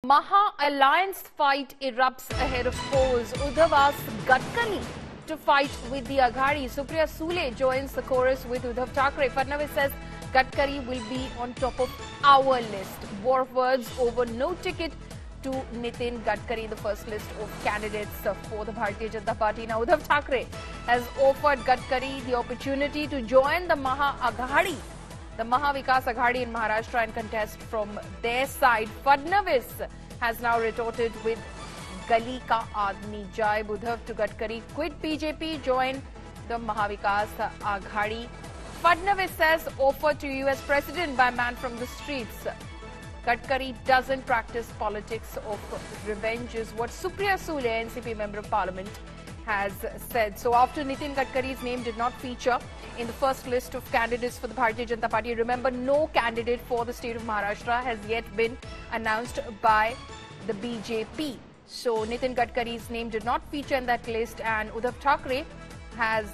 Maha-alliance fight erupts ahead of polls. Uddhav asks Gadkari to fight with the Aghadi. Supriya Sule joins the chorus with Uddhav Thackeray. Fadnavis says Gadkari will be on top of our list. War words over no ticket to Nitin Gadkari, the first list of candidates for the Bharatiya Janata Party. Now, Uddhav Thackeray has offered Gadkari the opportunity to join the Maha-Aghadi, the Maha-Vikas Aghadi in Maharashtra, and contest from their side. Fadnavis has now retorted with Gali Ka Aadmi Jai. Uddhav to Gadkari, quit BJP, join the Maha-Vikas Aghadi. Fadnavis says offered to US President by man from the streets. Gadkari doesn't practice politics of revenge is what Supriya Sule, NCP Member of Parliament, has said. So after Nitin Gadkari's name did not feature in the first list of candidates for the Bharatiya Janata Party, remember, no candidate for the state of Maharashtra has yet been announced by the BJP. So Nitin Gadkari's name did not feature in that list, and Uddhav Thackeray has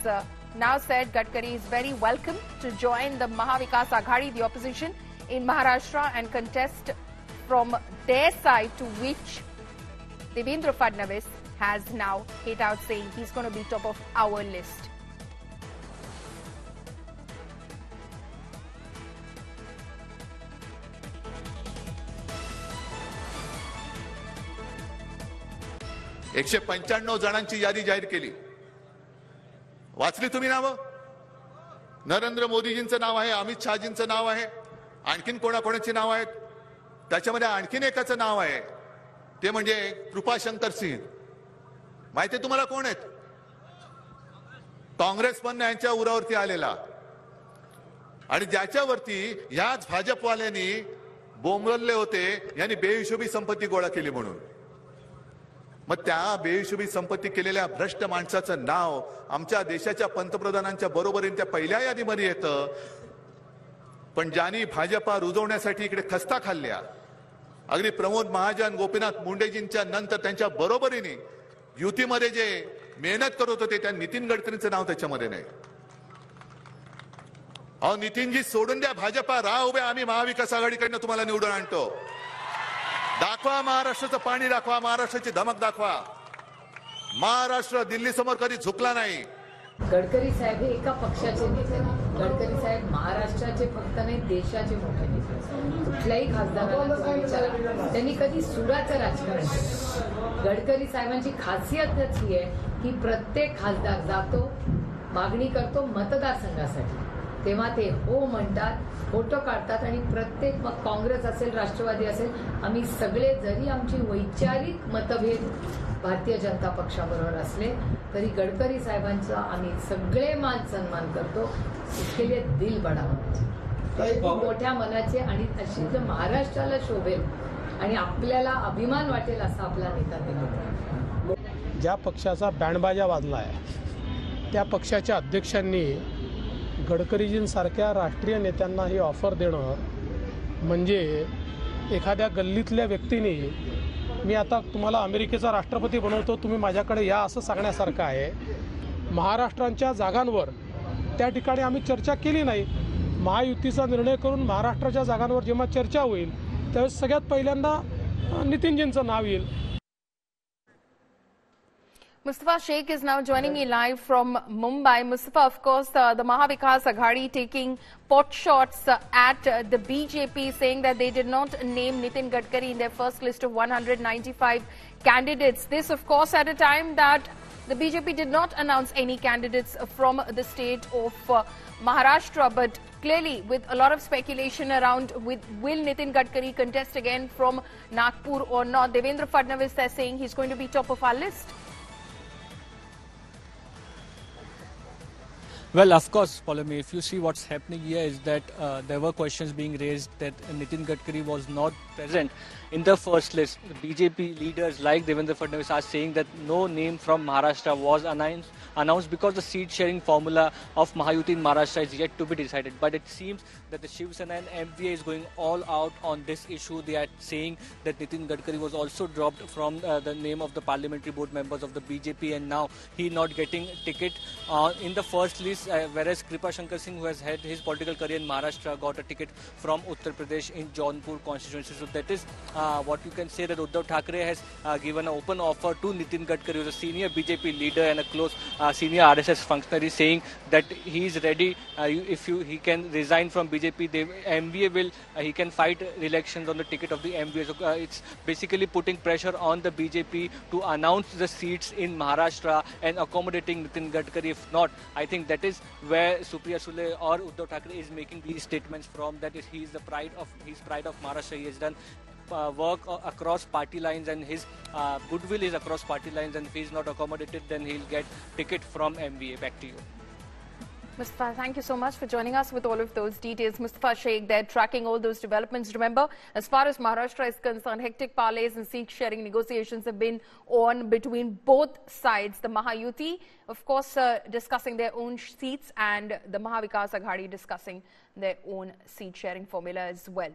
now said Gadkari is very welcome to join the Maha-Vikas Aghadi, the opposition in Maharashtra, and contest from their side, to which Devendra Fadnavis has now hit out, saying he's going to be top of our list. एकशे 95 जणांची यादी जाहीर केली. वाचली तुम्ही नाव? नरेंद्र मोदीजींचं नाव आहे, अमित शहाजींचं नाव आहे, आणखीन कोणाकोणाची नाव आहेत? त्याच्यामध्ये आणखीन एकाचं नाव आहे, ते म्हणजे कृपाशंकर सिंह. माहिती तुम्हाला कोण आहेत? काँग्रेस पण यांच्या उरावरती आलेला, आणि ज्याच्यावरती ह्याच भाजपवाल्यांनी बोंबलले होते, यांनी बेहिशोबी संपत्ती गोळा केली म्हणून. मग त्या बेहिशोबी संपत्ती केलेल्या भ्रष्ट माणसाचं नाव आमच्या देशाच्या पंतप्रधानांच्या बरोबरीने त्या पहिल्या यादीमध्ये येतं. पण ज्यांनी भाजपा रुजवण्यासाठी इकडे खस्ता खाल्ल्या, अगदी प्रमोद महाजन, गोपीनाथ मुंडेजींच्या नंतर त्यांच्या बरोबरीने युतीमध्ये जे मेहनत करत होते, त्या नितीन गडकरींचं नाव त्याच्यामध्ये नाही. अहो नितीनजी सोडून द्या भाजपा, राहा उभे, आम्ही महाविकास आघाडीकडनं तुम्हाला निवडून आणतो. दाखवा महाराष्ट्राचं पाणी, दाखवा महाराष्ट्राची धमक, दाखवा. महाराष्ट्र दिल्ली समोर कधी झुकला नाही. गडकरी साहेब हे एका पक्षाचे नेते नाही. गडकरी साहेब महाराष्ट्राचे फक्त नाही, देशाचे मोठे नेते. कुठल्याही खासदाराला तुम्ही विचारा, त्यांनी कधी सुडाचं राजकारण केलं? गडकरी साहेबांची खासियतच ही आहे की प्रत्येक खासदार जातो, मागणी करतो मतदारसंघासाठी, तेव्हा ते हो म्हणतात, फोटो काढतात, आणि प्रत्येक, मग काँग्रेस असेल, राष्ट्रवादी असेल, आम्ही सगळे, जरी आमची वैचारिक मतभेद भारतीय जनता पक्षाबरोबर असले तरी गडकरी साहेबांचा आम्ही सगळे मान सन्मान करतो. इसके लिए दिल बडा मोठ्या मनाचे, आणि अशी जर महाराष्ट्राला शोभेल आणि आपल्याला अभिमान वाटेल असा आपला नेता दिला. ज्या पक्षाचा बँडबाजा वाजला आहे त्या पक्षाच्या अध्यक्षांनी गडकरीजींसारख्या राष्ट्रीय नेत्यांना ही ऑफर देणं म्हणजे एखाद्या गल्लीतल्या व्यक्तीने मी आता तुम्हाला अमेरिकेचा राष्ट्रपती बनवतो, तुम्ही माझ्याकडे या, असं सांगण्यासारखं आहे. महाराष्ट्राच्या जागांवर त्या ठिकाणी आम्ही चर्चा केली नाही. महायुतीचा निर्णय करून महाराष्ट्राच्या जागांवर जेव्हा चर्चा होईल त्यावेळेस सगळ्यात पहिल्यांदा नितीनजींचं नाव येईल. Mustafa Sheikh is now joining me live from Mumbai. Mustafa, of course, the Maha-Vikas Aghadi taking pot shots at the BJP, saying that they did not name Nitin Gadkari in their first list of 195 candidates. This, of course, at a time that the BJP did not announce any candidates from the state of Maharashtra. But clearly, with a lot of speculation around will Nitin Gadkari contest again from Nagpur or not, Devendra Fadnavis is saying he's going to be top of our list. Well, of course, Polami, if you see what's happening here is that there were questions being raised that Nitin Gadkari was not present in the first list. The BJP leaders like Devendra Fadnavis are saying that no name from Maharashtra was announced because the seat sharing formula of Mahayuti in Maharashtra is yet to be decided. But it seems that the Shiv Sena and MVA is going all out on this issue. They are saying that Nitin Gadkari was also dropped from the name of the parliamentary board members of the BJP, and now he not getting ticket in the first list. Whereas Kripa Shankar Singh, who has had his political career in Maharashtra, got a ticket from Uttar Pradesh in Jaunpur constituency. So that is what you can say that Uddhav Thackeray has given an open offer to Nitin Gadkari, who is a senior BJP leader and a close senior RSS functionary, saying that he is ready. He can resign from BJP, MVA will he can fight elections on the ticket of the MVA. So it's basically putting pressure on the BJP to announce the seats in Maharashtra and accommodating Nitin Gadkari. If not, I think that is where Supriya Sule or Uddhav Thackeray is making these statements from. That is, he is the pride of Maharashtra. He has done work across party lines, and his goodwill is across party lines, and if he is not accommodated, then he'll get ticket from MVA. Back to you. Mustafa, thank you so much for joining us with all of those details. Mustafa Sheikh there tracking all those developments. Remember, as far as Maharashtra is concerned, hectic parlays and seat sharing negotiations have been on between both sides. The Mahayuti, of course, discussing their own seats, and the Mahavikas Aghadi discussing their own seat sharing formula as well.